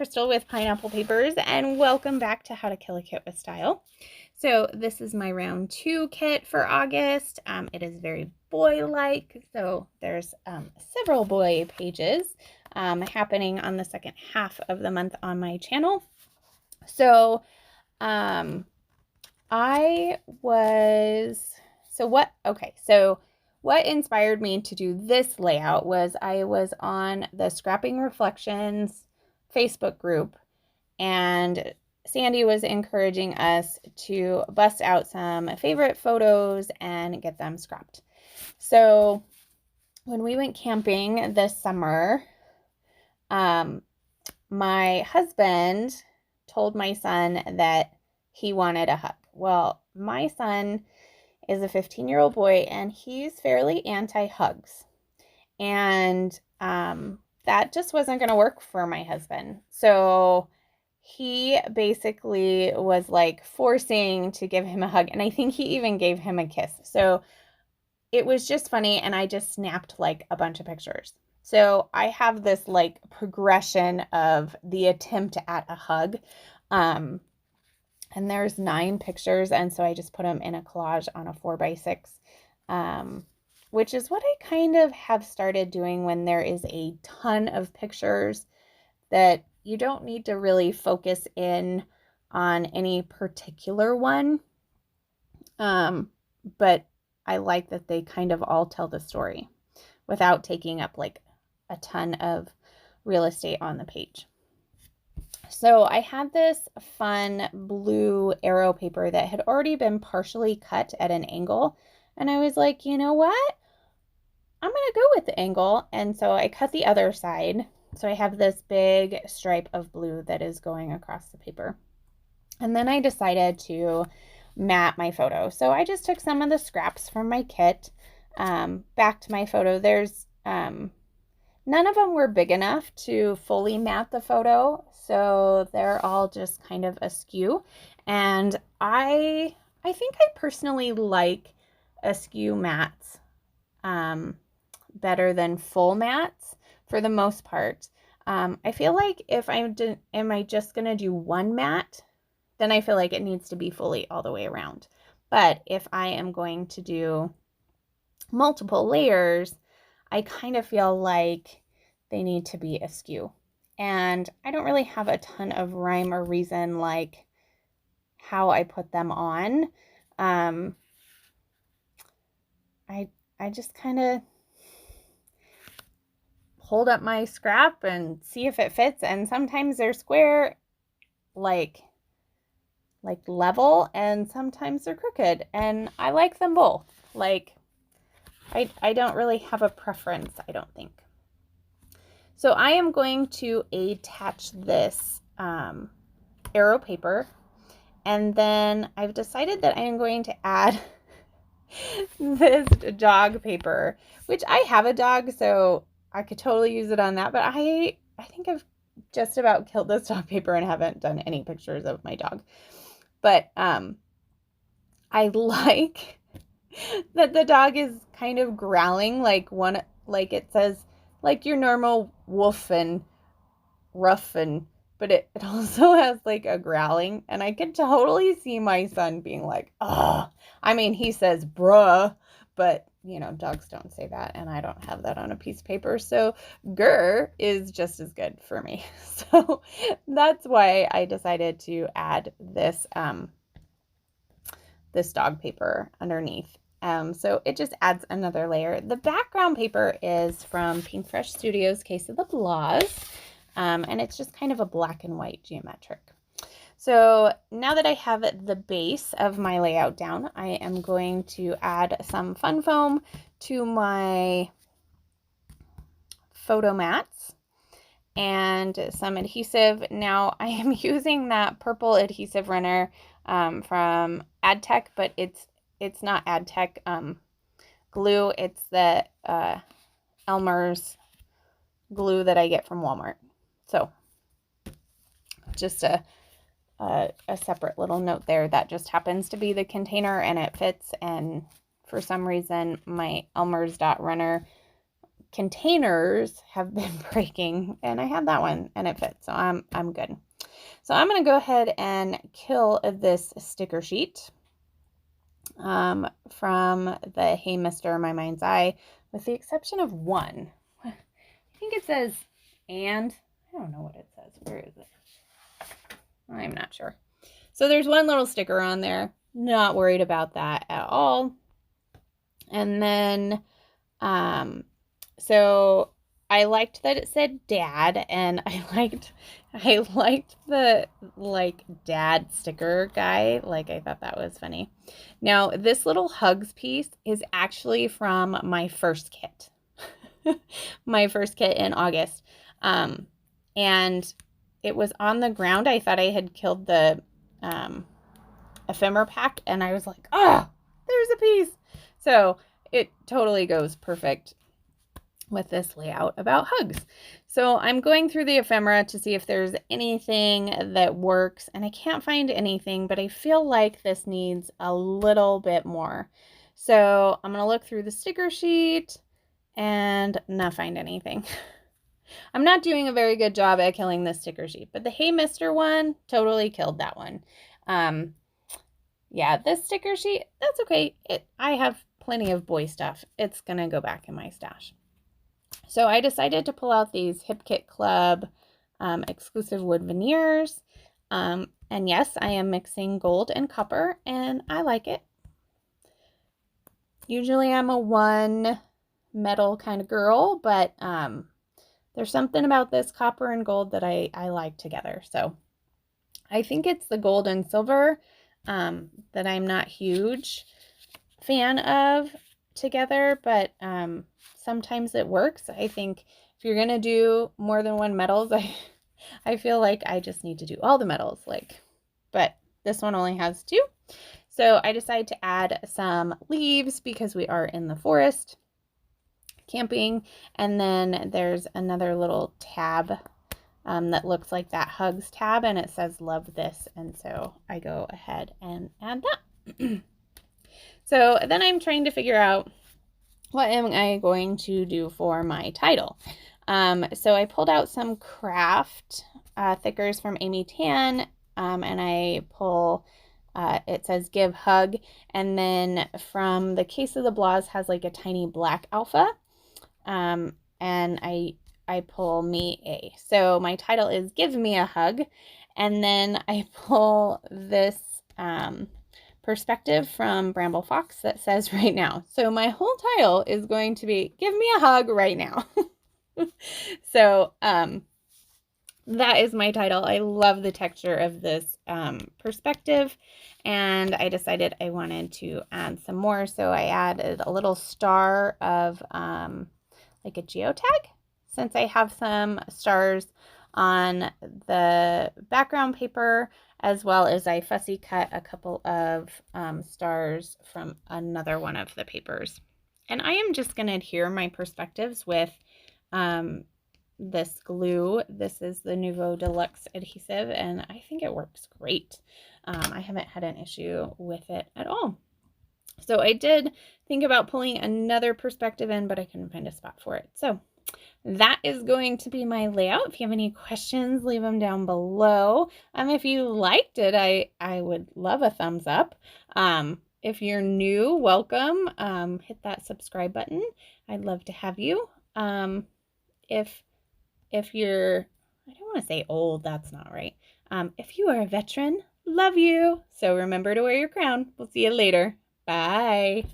Crystal with Pineapple Papers, and welcome back to How to Kill a Kit with Style. So this is my round 2 kit for August. It is very boy-like, so there's several boy pages happening on the second half of the month on my channel. So what inspired me to do this layout was I was on the Scrapping Reflections Facebook group, and Sandy was encouraging us to bust out some favorite photos and get them scrapped. So when we went camping this summer, my husband told my son that he wanted a hug. Well, my son is a 15-year-old boy, and he's fairly anti-hugs. And that just wasn't going to work for my husband. So he basically was like forcing to give him a hug. And I think he even gave him a kiss. So it was just funny. And I just snapped like a bunch of pictures. So I have this like progression of the attempt at a hug. And there's 9 pictures, and so I just put them in a collage on a 4x6, which is what I kind of have started doing when there is a ton of pictures that you don't need to really focus in on any particular one. But I like that they kind of all tell the story without taking up like a ton of real estate on the page. So I had this fun blue arrow paper that had already been partially cut at an angle. And I was like, you know what? I'm going to go with the angle. And so I cut the other side. So I have this big stripe of blue that is going across the paper. And then I decided to mat my photo. So I just took some of the scraps from my kit back to my photo. There's none of them were big enough to fully mat the photo, so they're all just kind of askew. And I think I personally like askew mats better than full mats for the most part. I feel like if am I just gonna do one mat, then I feel like it needs to be fully all the way around. But if I am going to do multiple layers, I kind of feel like they need to be askew. And I don't really have a ton of rhyme or reason like how I put them on. I just kind of hold up my scrap and see if it fits. And sometimes they're square, like level, and sometimes they're crooked. And I like them both. Like, I don't really have a preference, I don't think. So I am going to attach this arrow paper, and then I've decided that I am going to add this dog paper, which I have a dog, so I could totally use it on that, but I think I've just about killed this dog paper and haven't done any pictures of my dog. But I like that the dog is kind of growling like it says like your normal wolf and rough, and but it also has like a growling, and I could totally see my son being like, oh, I mean, he says bruh, but you know, dogs don't say that, and I don't have that on a piece of paper, so grr is just as good for me. So that's why I decided to add this this dog paper underneath. So it just adds another layer. The background paper is from Pink Fresh Studios Case of the Blahs, and it's just kind of a black and white geometric. So now that I have the base of my layout down, I am going to add some fun foam to my photo mats and some adhesive. Now I am using that purple adhesive runner from AdTech, but it's not AdTech glue. It's the Elmer's glue that I get from Walmart. So just a separate little note there. That just happens to be the container and it fits. And for some reason, my Elmer's Dot Runner containers have been breaking, and I have that one and it fits, so I'm good. So I'm going to go ahead and kill this sticker sheet from the Hey Mister My Mind's Eye, with the exception of one. I think it says and. I don't know what it says. Where is it? I'm not sure. So there's one little sticker on there. Not worried about that at all. And then, so I liked that it said dad, and I liked the like dad sticker guy. Like, I thought that was funny. Now, this little hugs piece is actually from my first kit. My first kit in August. And it was on the ground. I thought I had killed the ephemera pack, and I was like, oh, there's a piece. So it totally goes perfect with this layout about hugs. So I'm going through the ephemera to see if there's anything that works, and I can't find anything, but I feel like this needs a little bit more. So I'm going to look through the sticker sheet and not find anything. I'm not doing a very good job at killing this sticker sheet, but the Hey Mister one totally killed that one. Yeah, this sticker sheet, that's okay. I have plenty of boy stuff. It's going to go back in my stash. So I decided to pull out these Hip Kit Club exclusive wood veneers. And yes, I am mixing gold and copper, and I like it. Usually I'm a one metal kind of girl, but there's something about this copper and gold that I like together. So I think it's the gold and silver that I'm not huge fan of together, but sometimes it works. I think if you're going to do more than one metals, I feel like I just need to do all the metals, but this one only has 2. So I decided to add some leaves because we are in the forest camping, and then there's another little tab that looks like that hugs tab, and it says love this, and so I go ahead and add that. So then I'm trying to figure out what am I going to do for my title. So I pulled out some craft thickers from Amy Tan, and I pull it says give hug, and then from the Case of the Blahs has like a tiny black alpha. And I pull me a. So my title is Give Me a Hug. And then I pull this perspective from Bramble Fox that says right now. So my whole title is going to be Give Me a Hug Right Now. So that is my title. I love the texture of this perspective, and I decided I wanted to add some more. So I added a little star of like a geotag, since I have some stars on the background paper, as well as I fussy cut a couple of stars from another one of the papers. And I am just going to adhere my perspectives with this glue. This is the Nuvo Deluxe adhesive, and I think it works great. I haven't had an issue with it at all. So I did think about pulling another perspective in, but I couldn't find a spot for it. So that is going to be my layout. If you have any questions, leave them down below. If you liked it, I would love a thumbs up. If you're new, welcome. Hit that subscribe button. I'd love to have you. If you're, I don't want to say old, that's not right. If you are a veteran, love you. So remember to wear your crown. We'll see you later. Bye.